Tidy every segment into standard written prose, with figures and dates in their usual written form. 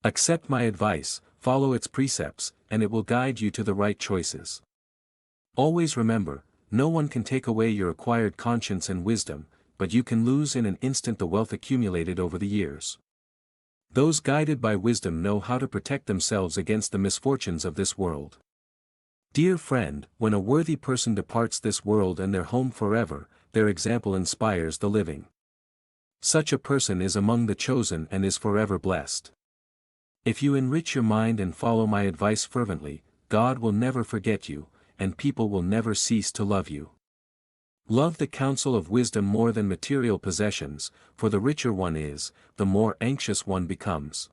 Accept my advice, follow its precepts, and it will guide you to the right choices. Always remember, no one can take away your acquired conscience and wisdom, but you can lose in an instant the wealth accumulated over the years. Those guided by wisdom know how to protect themselves against the misfortunes of this world. Dear friend, when a worthy person departs this world and their home forever, their example inspires the living. Such a person is among the chosen and is forever blessed. If you enrich your mind and follow my advice fervently, God will never forget you, and people will never cease to love you. Love the counsel of wisdom more than material possessions, for the richer one is, the more anxious one becomes.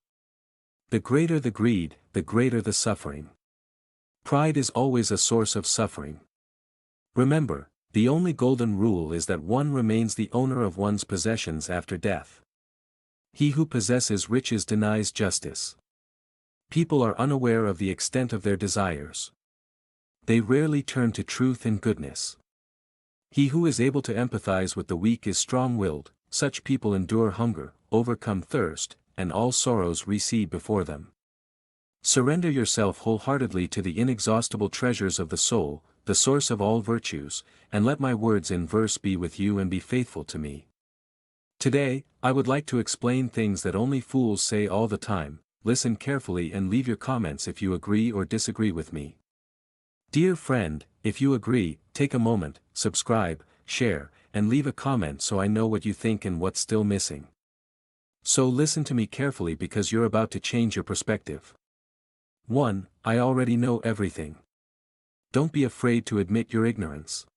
The greater the greed, the greater the suffering. Pride is always a source of suffering. Remember, the only golden rule is that one remains the owner of one's possessions after death. He who possesses riches denies justice. People are unaware of the extent of their desires. They rarely turn to truth and goodness. He who is able to empathize with the weak is strong-willed. Such people endure hunger, overcome thirst, and all sorrows recede before them. Surrender yourself wholeheartedly to the inexhaustible treasures of the soul, the source of all virtues, and let my words in verse be with you and be faithful to me. Today, I would like to explain things that only fools say all the time. Listen carefully and leave your comments if you agree or disagree with me. Dear friend, if you agree, take a moment, subscribe, share, and leave a comment so I know what you think and what's still missing. So listen to me carefully because you're about to change your perspective. 1. I already know everything. Don't be afraid to admit your ignorance.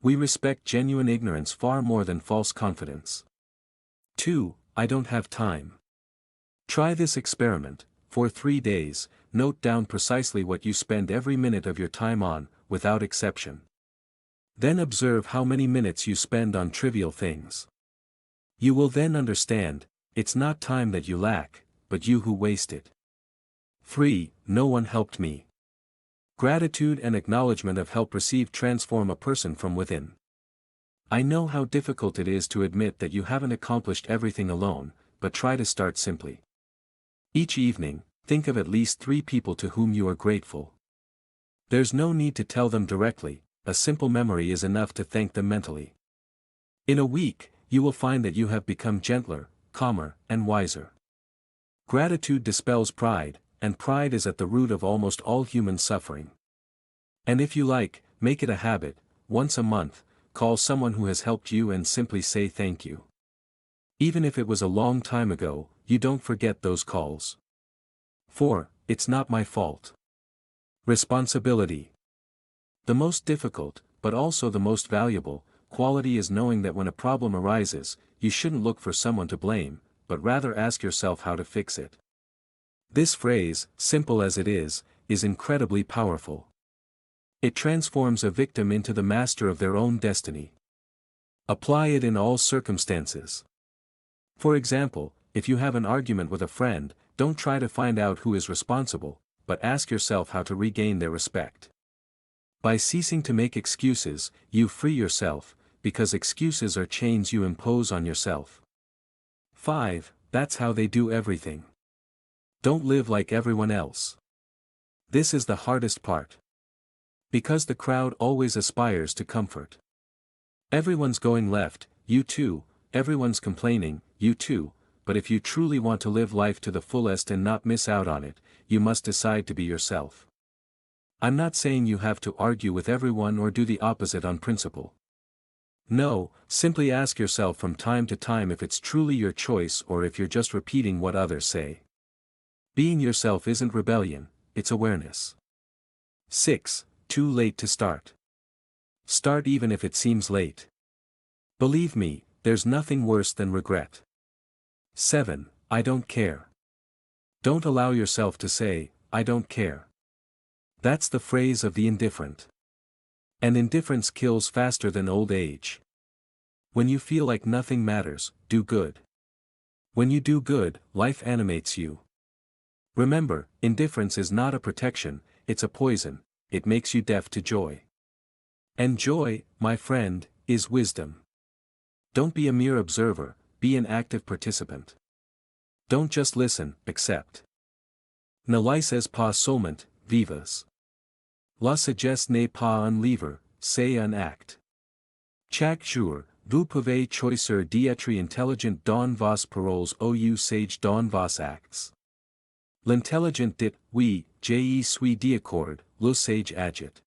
We respect genuine ignorance far more than false confidence. 2. I don't have time. Try this experiment. For 3 days, note down precisely what you spend every minute of your time on, without exception. Then observe how many minutes you spend on trivial things. You will then understand, it's not time that you lack, but you who waste it. 3. No one helped me. Gratitude and acknowledgement of help received transform a person from within. I know how difficult it is to admit that you haven't accomplished everything alone, but try to start simply. Each evening, think of at least 3 people to whom you are grateful. There's no need to tell them directly, a simple memory is enough to thank them mentally. In a week, you will find that you have become gentler, calmer, and wiser. Gratitude dispels pride, and pride is at the root of almost all human suffering. And if you like, make it a habit, once a month, call someone who has helped you and simply say thank you. Even if it was a long time ago, you don't forget those calls. 4. It's not my fault. Responsibility. The most difficult, but also the most valuable, quality is knowing that when a problem arises, you shouldn't look for someone to blame, but rather ask yourself how to fix it. This phrase, simple as it is incredibly powerful. It transforms a victim into the master of their own destiny. Apply it in all circumstances. For example, if you have an argument with a friend, don't try to find out who is responsible, but ask yourself how to regain their respect. By ceasing to make excuses, you free yourself, because excuses are chains you impose on yourself. 5. That's how they do everything. Don't live like everyone else. This is the hardest part. Because the crowd always aspires to comfort. Everyone's going left, you too, everyone's complaining, you too, but if you truly want to live life to the fullest and not miss out on it, you must decide to be yourself. I'm not saying you have to argue with everyone or do the opposite on principle. No, simply ask yourself from time to time if it's truly your choice or if you're just repeating what others say. Being yourself isn't rebellion, it's awareness. 6. Too late to start. Start even if it seems late. Believe me, there's nothing worse than regret. 7. I don't care. Don't allow yourself to say, I don't care. That's the phrase of the indifferent. And indifference kills faster than old age. When you feel like nothing matters, do good. When you do good, life animates you. Remember, indifference is not a protection, it's a poison, it makes you deaf to joy. And joy, my friend, is wisdom. Don't be a mere observer, be an active participant. Don't just listen, accept. Ne laisses pas seulement, vivas. La sagesse n'est pas un livre, c'est un acte. Chaque jour, vous pouvez choisir d'être intelligent dans vos paroles ou sage dans vos actes. L'intelligent dit, oui, je suis d'accord, le sage agit.